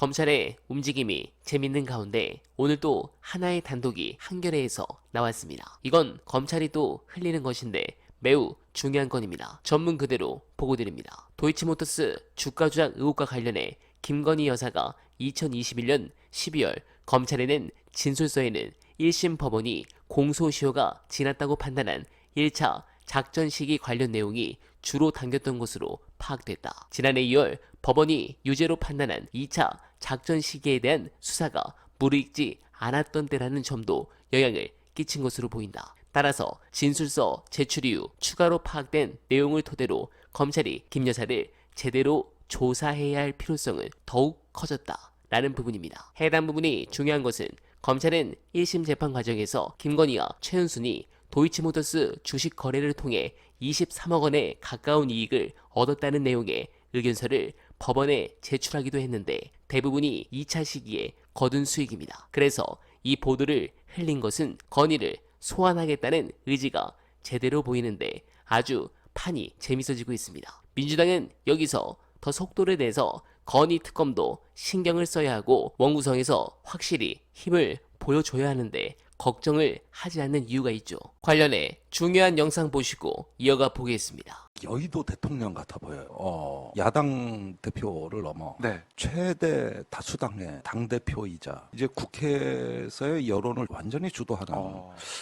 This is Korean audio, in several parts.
검찰의 움직임이 재밌는 가운데 오늘 또 하나의 단독이 한겨레에서 나왔습니다. 이건 검찰이 또 흘리는 것인데 매우 중요한 건입니다. 전문 그대로 보고드립니다. 도이치모터스 주가 조작 의혹과 관련해 김건희 여사가 2021년 12월 검찰에 낸 진술서에는 1심 법원이 공소시효가 지났다고 판단한 1차 작전 시기 관련 내용이 주로 담겼던 것으로 파악됐다. 지난해 2월 법원이 유죄로 판단한 2차 작전 시기에 대한 수사가 무르익지 않았던 때라는 점도 영향을 끼친 것으로 보인다. 따라서 진술서 제출 이후 추가로 파악된 내용을 토대로 검찰이 김 여사를 제대로 조사해야 할 필요성은 더욱 커졌다라는 부분입니다. 해당 부분이 중요한 것은 검찰은 1심 재판 과정에서 김건희와 최은순이 도이치모터스 주식 거래를 통해 23억 원에 가까운 이익을 얻었다는 내용의 의견서를 법원에 제출하기도 했는데 대부분이 2차 시기에 거둔 수익입니다. 그래서 이 보도를 흘린 것은 건희를 소환하겠다는 의지가 제대로 보이는데 아주 판이 재밌어지고 있습니다. 민주당은 여기서 더 속도를 내서 건희 특검도 신경을 써야 하고 원구성에서 확실히 힘을 보여줘야 하는데 걱정을 하지 않는 이유가 있죠. 관련해 중요한 영상 보시고 이어가 보겠습니다. 여의도 대통령 같아 보여요. 야당 대표를 넘어 최대 다수당의 당대표이자 이제 국회에서의 여론을 완전히 주도하는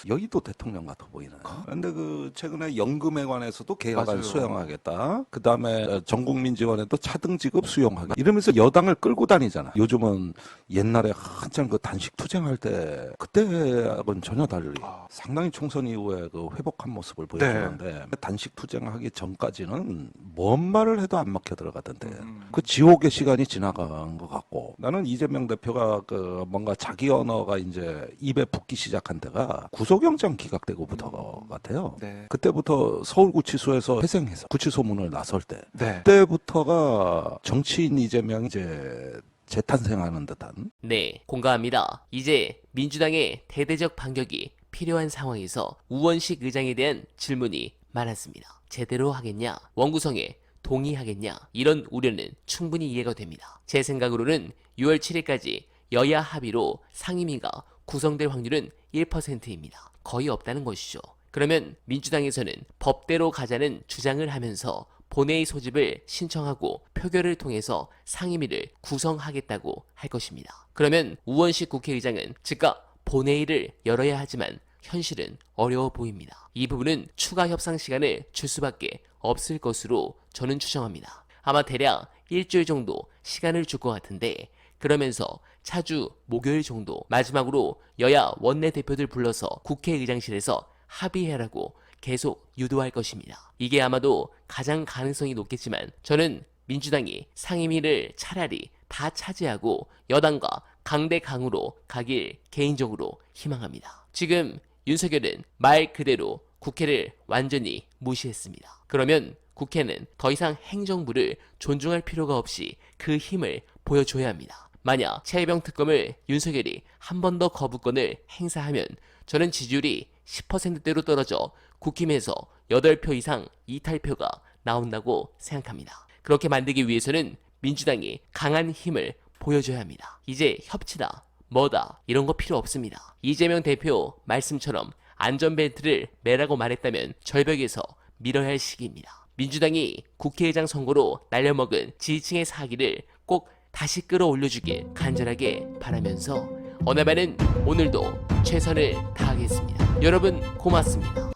여의도 대통령 같아 보이네요. 그런데 그 최근에 연금에 관해서도 계약안 수용하겠다. 그 다음에 전국민 지원에도 차등 지급 수용하겠다. 이러면서 여당을 끌고 다니잖아. 요즘은 옛날에 한참 그 단식 투쟁할 때 그때하고는 전혀 달리 상당히 총선 이후에 그 회복한 모습을 보여주는데 단식 투쟁하기 전까지는 뭔 말을 해도 안 먹혀 들어가던데 그 지옥의 시간이 지나간 것 같고 나는 이재명 대표가 그 뭔가 자기 언어가 이제 입에 붙기 시작한 때가 구속영장 기각되고부터 같아요. 그때부터 서울구치소에서 회생해서 구치소문을 나설 때 그때부터가 정치인 이재명이 이제 재탄생하는 듯한. 네, 공감합니다. 이제 민주당의 대대적 반격이 필요한 상황에서 우원식 의장에 대한 질문이 많았습니다. 제대로 하겠냐? 원구성에 동의하겠냐? 이런 우려는 충분히 이해가 됩니다. 제 생각으로는 6월 7일까지 여야 합의로 상임위가 구성될 확률은 1%입니다. 거의 없다는 것이죠. 그러면 민주당에서는 법대로 가자는 주장을 하면서 본회의 소집을 신청하고 표결을 통해서 상임위를 구성하겠다고 할 것입니다. 그러면 우원식 국회의장은 즉각 본회의를 열어야 하지만 현실은 어려워 보입니다. 이 부분은 추가 협상 시간을 줄 수밖에 없을 것으로 저는 추정합니다. 아마 대략 일주일 정도 시간을 줄 것 같은데 그러면서 차주 목요일 정도 마지막으로 여야 원내대표들 불러서 국회의장실에서 합의해라고 계속 유도할 것입니다. 이게 아마도 가장 가능성이 높겠지만 저는 민주당이 상임위를 차라리 다 차지하고 여당과 강대강으로 가길 개인적으로 희망합니다. 지금 윤석열은 말 그대로 국회를 완전히 무시했습니다. 그러면 국회는 더 이상 행정부를 존중할 필요가 없이 그 힘을 보여줘야 합니다. 만약 최혜병 특검을 윤석열이 한 번 더 거부권을 행사하면 저는 지지율이 10%대로 떨어져 국힘에서 8표 이상 이탈표가 나온다고 생각합니다. 그렇게 만들기 위해서는 민주당이 강한 힘을 보여줘야 합니다. 이제 협치다, 뭐다 이런 거 필요 없습니다. 이재명 대표 말씀처럼 안전벨트를 매라고 말했다면 절벽에서 밀어야 할 시기입니다. 민주당이 국회의장 선거로 날려먹은 지지층의 사기를 꼭 다시 끌어올려주길 간절하게 바라면서 어나바는 오늘도 최선을 다하겠습니다. 여러분 고맙습니다.